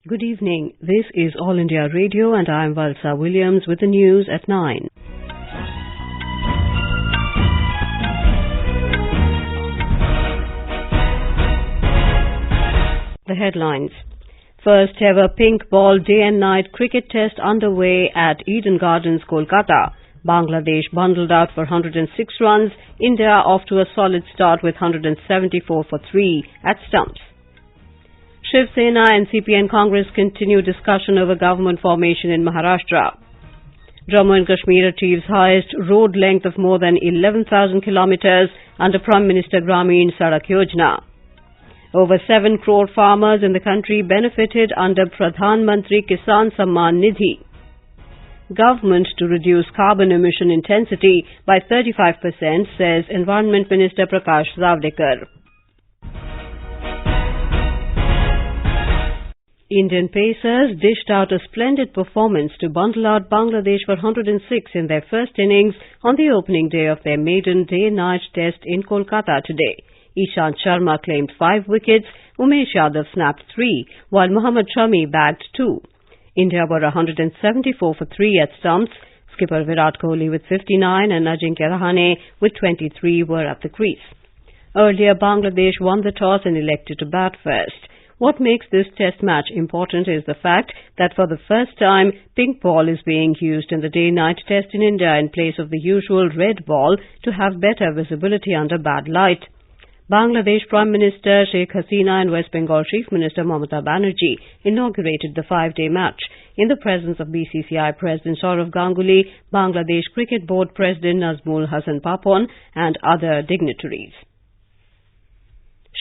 Good evening. This is All India Radio and I am Valsa Williams with the news at 9. The headlines. First ever pink ball day and night cricket test underway at Eden Gardens Kolkata. Bangladesh bundled out for 106 runs. India off to a solid start with 174 for 3 at stumps. Shiv Sena, NCP and Congress continue discussion over government formation in Maharashtra. Jammu and Kashmir achieves highest road length of more than 11,000 kilometres under Prime Minister Gramin Sadak Yojana. Over 7 crore farmers in the country benefited under Pradhan Mantri Kisan Samman Nidhi. Government to reduce carbon emission intensity by 35%, says Environment Minister Prakash Javadekar. Indian pacers dished out a splendid performance to bundle out Bangladesh for 106 in their first innings on the opening day of their maiden day-night test in Kolkata today. Ishant Sharma claimed 5 wickets, Umesh Yadav snapped 3, while Mohammad Shami bagged 2. India were 174 for 3 at stumps. Skipper Virat Kohli with 59 and Ajinkya Rahane with 23 were at the crease. Earlier, Bangladesh won the toss and elected to bat first. What makes this test match important is the fact that for the first time, pink ball is being used in the day-night test in India in place of the usual red ball to have better visibility under bad light. Bangladesh Prime Minister Sheikh Hasina and West Bengal Chief Minister Mamata Banerjee inaugurated the 5-day match in the presence of BCCI President Sourav Ganguly, Bangladesh Cricket Board President Nazmul Hasan Papon and other dignitaries.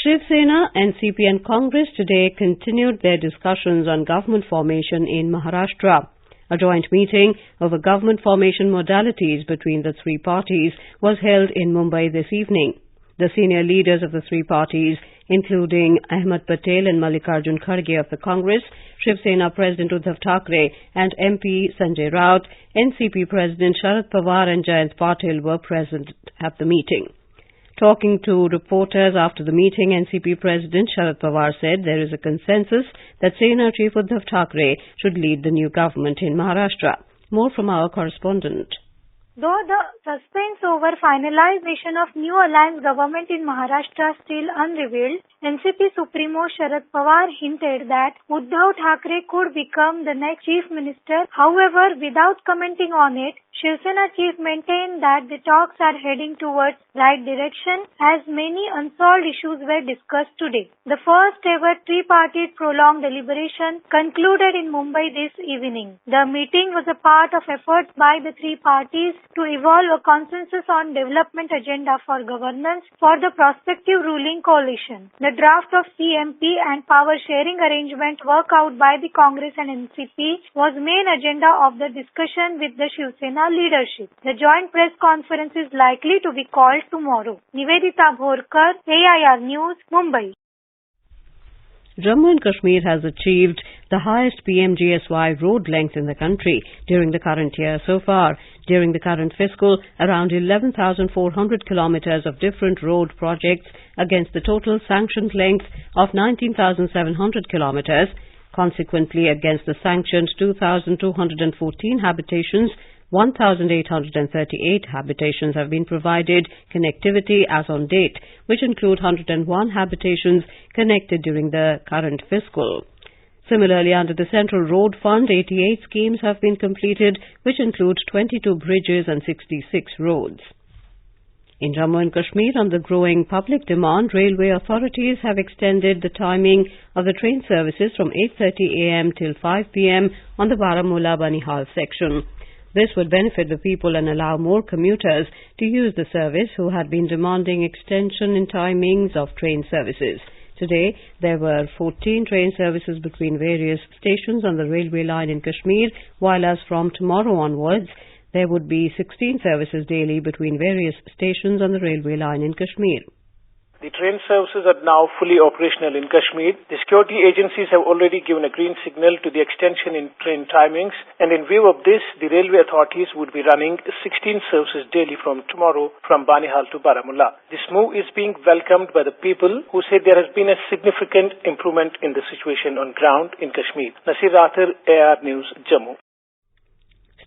Shiv Sena, NCP and Congress today continued their discussions on government formation in Maharashtra. A joint meeting over government formation modalities between the three parties was held in Mumbai this evening. The senior leaders of the three parties, including Ahmed Patel and Mallikarjun Kharge of the Congress, Shiv Sena President Uddhav Thackeray and MP Sanjay Raut, NCP President Sharad Pawar and Jayant Patil were present at the meeting. Talking to reporters after the meeting, NCP President Sharad Pawar said there is a consensus that Sena Chief Uddhav Thackeray should lead the new government in Maharashtra. More from our correspondent. Though the suspense over finalization of new alliance government in Maharashtra still unrevealed, NCP Supremo Sharad Pawar hinted that Uddhav Thackeray could become the next Chief Minister. However, without commenting on it, Shiv Sena Chief maintained that the talks are heading towards right direction as many unsolved issues were discussed today. The first ever three-party prolonged deliberation concluded in Mumbai this evening. The meeting was a part of efforts by the three parties to evolve a consensus on development agenda for governance for the prospective ruling coalition. The draft of CMP and power sharing arrangement worked out by the Congress and NCP was main agenda of the discussion with the Shiv Sena leadership. The joint press conference is likely to be called tomorrow. Nivedita Bhorkar, AIR News, Mumbai. Jammu and Kashmir has achieved the highest PM-KISAN road length in the country during the current year so far. During the current fiscal, around 11,400 kilometres of different road projects against the total sanctioned length of 19,700 kilometres. Consequently, against the sanctioned 2,214 habitations, 1,838 habitations have been provided connectivity as on date, which include 101 habitations connected during the current fiscal. Similarly, under the Central Road Fund, 88 schemes have been completed, which include 22 bridges and 66 roads. In Jammu and Kashmir, on the growing public demand, railway authorities have extended the timing of the train services from 8:30 a.m. till 5 p.m. on the Baramulla-Banihal section. This would benefit the people and allow more commuters to use the service who had been demanding extension in timings of train services. Today, there were 14 train services between various stations on the railway line in Kashmir, while as from tomorrow onwards, there would be 16 services daily between various stations on the railway line in Kashmir. The train services are now fully operational in Kashmir. The security agencies have already given a green signal to the extension in train timings, and in view of this, the railway authorities would be running 16 services daily from tomorrow from Banihal to Baramulla. This move is being welcomed by the people who say there has been a significant improvement in the situation on ground in Kashmir. Nasir Rathir, AR News, Jammu.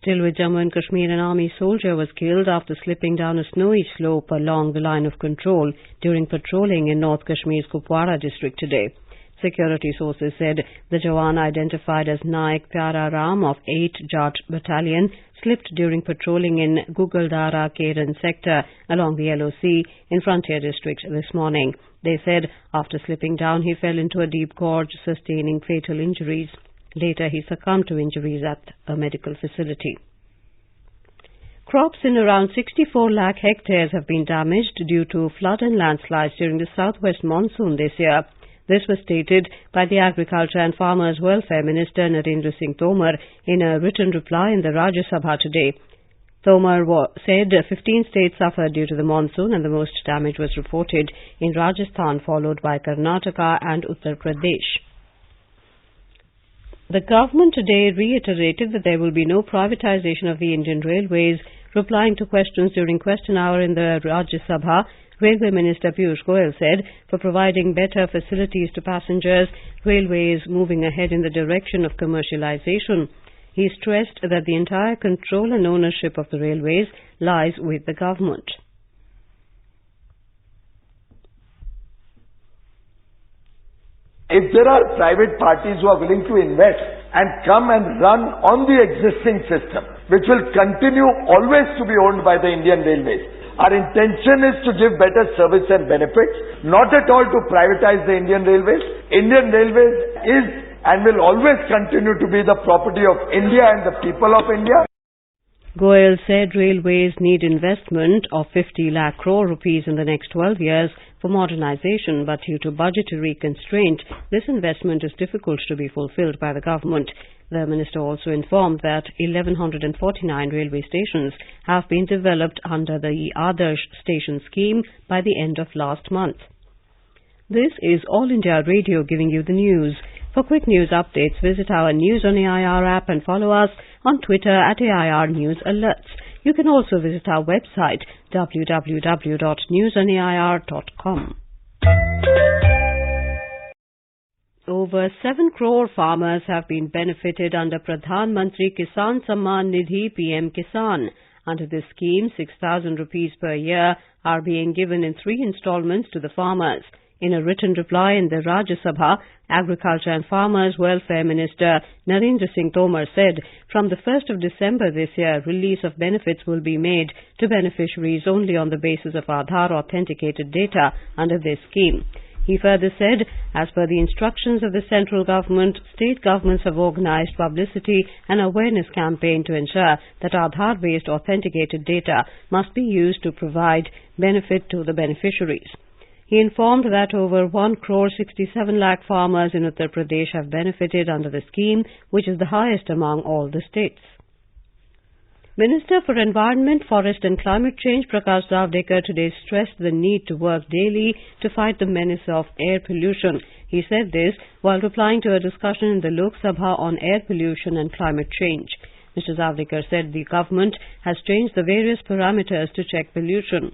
Still with Jammu and Kashmir, an army soldier was killed after slipping down a snowy slope along the line of control during patrolling in North Kashmir's Kupwara district today. Security sources said the Jawan, identified as Naik Pyara Ram of 8 Jat Battalion, slipped during patrolling in Gugaldara Keren sector along the LOC in Frontier district this morning. They said after slipping down he fell into a deep gorge, sustaining fatal injuries. Later, he succumbed to injuries at a medical facility. Crops in around 64 lakh hectares have been damaged due to flood and landslides during the southwest monsoon this year. This was stated by the Agriculture and Farmers Welfare Minister Narendra Singh Tomar in a written reply in the Rajya Sabha today. Tomar said 15 states suffered due to the monsoon and the most damage was reported in Rajasthan, followed by Karnataka and Uttar Pradesh. The government today reiterated that there will be no privatization of the Indian Railways. Replying to questions during question hour in the Rajya Sabha, Railway Minister Piyush Goyal said, for providing better facilities to passengers, Railway is moving ahead in the direction of commercialization. He stressed that the entire control and ownership of the railways lies with the government. If there are private parties who are willing to invest and come and run on the existing system, which will continue always to be owned by the Indian Railways, our intention is to give better service and benefits, not at all to privatize the Indian Railways. Indian Railways is and will always continue to be the property of India and the people of India. Goyal said railways need investment of 50 lakh crore rupees in the next 12 years for modernization, but due to budgetary constraint, this investment is difficult to be fulfilled by the government. The minister also informed that 1,149 railway stations have been developed under the Adarsh Station scheme by the end of last month. This is All India Radio giving you the news. For quick news updates, visit our News on AIR app and follow us on Twitter at AIR News Alerts. You can also visit our website www.newsonair.com. Over 7 crore farmers have been benefited under Pradhan, Mantri, Kisan, Samman, Nidhi, PM-KISAN. Under this scheme, 6,000 rupees per year are being given in 3 installments to the farmers. In a written reply in the Rajya Sabha, Agriculture and Farmers Welfare Minister Narendra Singh Tomar said from the 1st of December this year, release of benefits will be made to beneficiaries only on the basis of Aadhaar authenticated data under this scheme. He further said, as per the instructions of the central government, state governments have organized publicity and awareness campaign to ensure that Aadhaar-based authenticated data must be used to provide benefit to the beneficiaries. He informed that over 1 crore 67 lakh farmers in Uttar Pradesh have benefited under the scheme, which is the highest among all the states. Minister for Environment, Forest and Climate Change Prakash Javadekar today stressed the need to work daily to fight the menace of air pollution. He said this while replying to a discussion in the Lok Sabha on air pollution and climate change. Mr. Javadekar said the government has changed the various parameters to check pollution.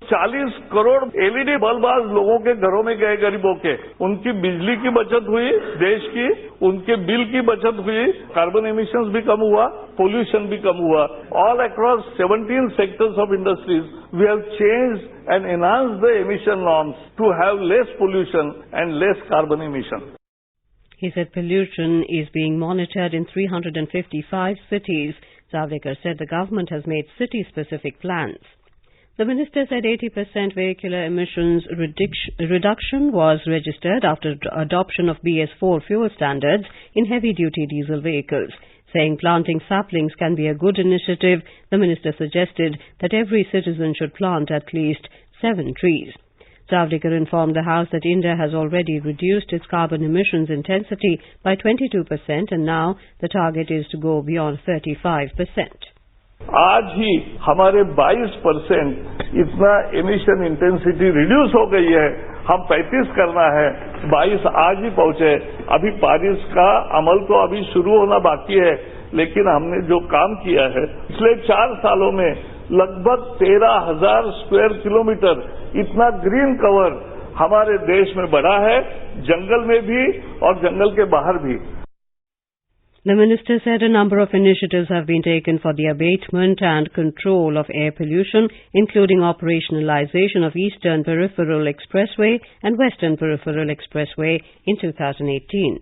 40 crore LED bulb आज लोगों के घरों में गए, गरीबों के, उनकी बिजली की बचत हुई, देश की उनके बिल की बचत हुई, कार्बन एमिशंस भी कम हुआ, पोल्यूशन भी कम हुआ. All across 17 sectors of industries, we have changed and enhanced the emission norms to have less pollution and less carbon emission. He said pollution is being monitored in 355 cities. Javadekar said the government has made city-specific plans. The minister said 80% vehicular emissions reduction was registered after adoption of BS4 fuel standards in heavy-duty diesel vehicles. Saying planting saplings can be a good initiative, the minister suggested that every citizen should plant at least 7 trees. Javadekar informed the House that India has already reduced its carbon emissions intensity by 22% and now the target is to go beyond 35%. आज ही हमारे 22% इतना emission intensity reduce हो गई है। हम 35 करना है, 22 आज ही पहुंचे। अभी पेरिस का अमल तो अभी शुरू होना बाकी है, लेकिन हमने जो काम किया है पिछले 4 सालों में लगभग 13,000 स्क्वायर किलोमीटर इतना ग्रीन कवर हमारे देश में बढ़ा है, जंगल में भी और जंगल के बाहर भी। The minister said a number of initiatives have been taken for the abatement and control of air pollution, including operationalization of Eastern Peripheral Expressway and Western Peripheral Expressway in 2018.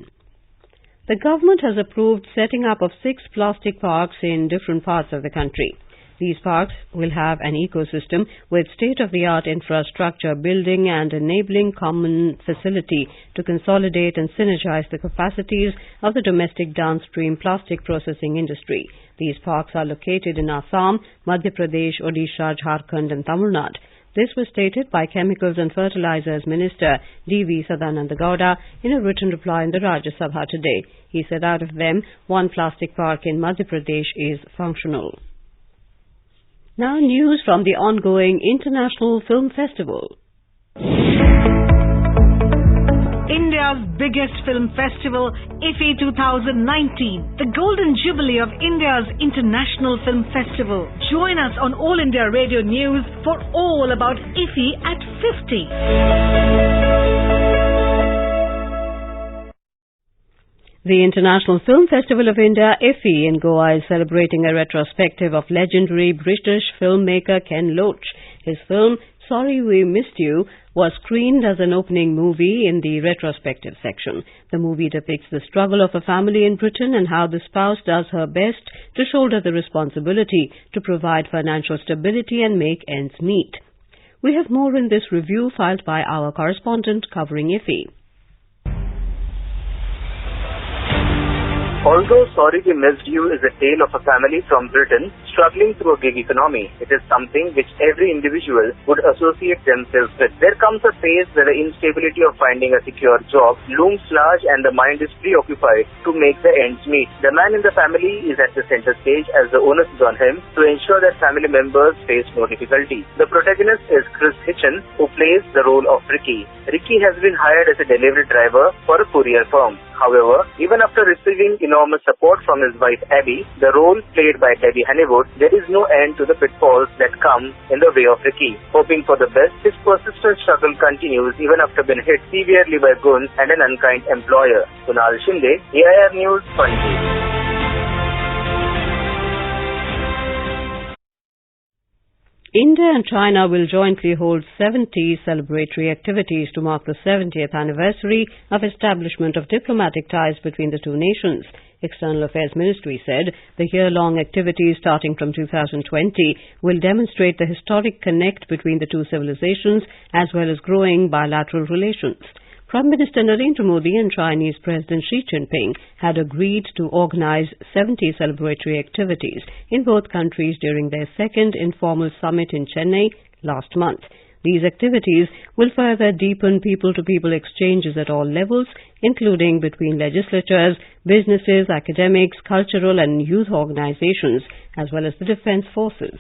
The government has approved setting up of 6 plastic parks in different parts of the country. These parks will have an ecosystem with state-of-the-art infrastructure building and enabling common facility to consolidate and synergize the capacities of the domestic downstream plastic processing industry. These parks are located in Assam, Madhya Pradesh, Odisha, Jharkhand and Tamil Nadu. This was stated by Chemicals and Fertilizers Minister D.V. Govt in a written reply in the Rajya Sabha today. He said out of them, 1 plastic park in Madhya Pradesh is functional. Now news from the ongoing International Film Festival. India's biggest film festival, IFFI 2019, the golden jubilee of India's International Film Festival. Join us on All India Radio News for all about IFFI at 50. The International Film Festival of India, IFFI, in Goa is celebrating a retrospective of legendary British filmmaker Ken Loach. His film, Sorry We Missed You, was screened as an opening movie in the retrospective section. The movie depicts the struggle of a family in Britain and how the spouse does her best to shoulder the responsibility to provide financial stability and make ends meet. We have more in this review filed by our correspondent covering IFFI. Although Sorry We Missed You is a tale of a family from Britain struggling through a gig economy, it is something which every individual would associate themselves with. There comes a phase where the instability of finding a secure job looms large and the mind is preoccupied to make the ends meet. The man in the family is at the center stage as the onus is on him to ensure that family members face no difficulty. The protagonist is Chris Hitchen, who plays the role of Ricky. Ricky has been hired as a delivery driver for a courier firm. However, even after receiving enormous support from his wife Abby, the role played by Debbie Honeywood, there is no end to the pitfalls that come in the way of Ricky. Hoping for the best, his persistent struggle continues even after being hit severely by goons and an unkind employer. Kunal Shinde, AIR News, Mantri. India and China will jointly hold 70 celebratory activities to mark the 70th anniversary of establishment of diplomatic ties between the two nations. External Affairs Ministry said the year-long activities starting from 2020 will demonstrate the historic connect between the two civilizations as well as growing bilateral relations. Prime Minister Narendra Modi and Chinese President Xi Jinping had agreed to organize 70 celebratory activities in both countries during their second informal summit in Chennai last month. These activities will further deepen people-to-people exchanges at all levels, including between legislatures, businesses, academics, cultural and youth organizations, as well as the defense forces.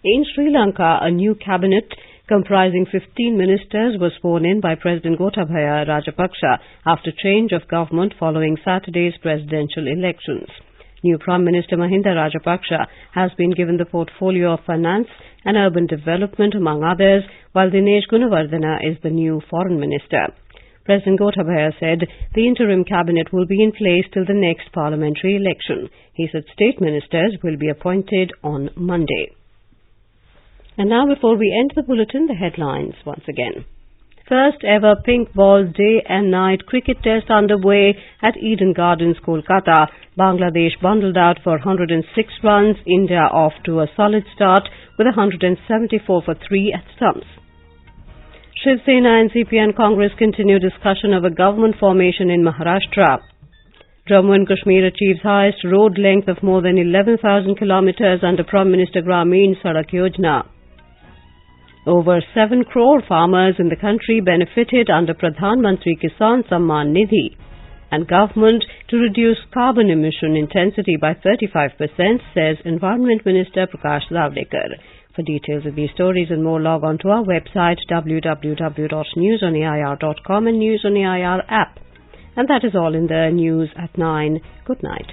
In Sri Lanka, a new cabinet comprising 15 ministers was sworn in by President Gotabaya Rajapaksa after change of government following Saturday's presidential elections. New Prime Minister Mahinda Rajapaksa has been given the portfolio of finance and urban development among others, while Dinesh Gunawardena is the new foreign minister. President Gotabaya said the interim cabinet will be in place till the next parliamentary election. He said state ministers will be appointed on Monday. And now, before we end the bulletin, the headlines once again. First ever pink ball day and night cricket test underway at Eden Gardens Kolkata. Bangladesh bundled out for 106 runs. India off to a solid start with 174 for 3 at stumps. Shiv Sena, NCP and Congress continue discussion of a government formation in Maharashtra. Jammu and Kashmir achieves highest road length of more than 11,000 kilometres under Prime Minister Gramin Sadak Yojana. Over 7 crore farmers in the country benefited under Pradhan, Mantri, Kisan, Samman, Nidhi. and government to reduce carbon emission intensity by 35%, says Environment Minister Prakash Javadekar. For details of these stories and more, log on to our website www.newsonair.com and News on AIR app. And that is all in the news at 9. Good night.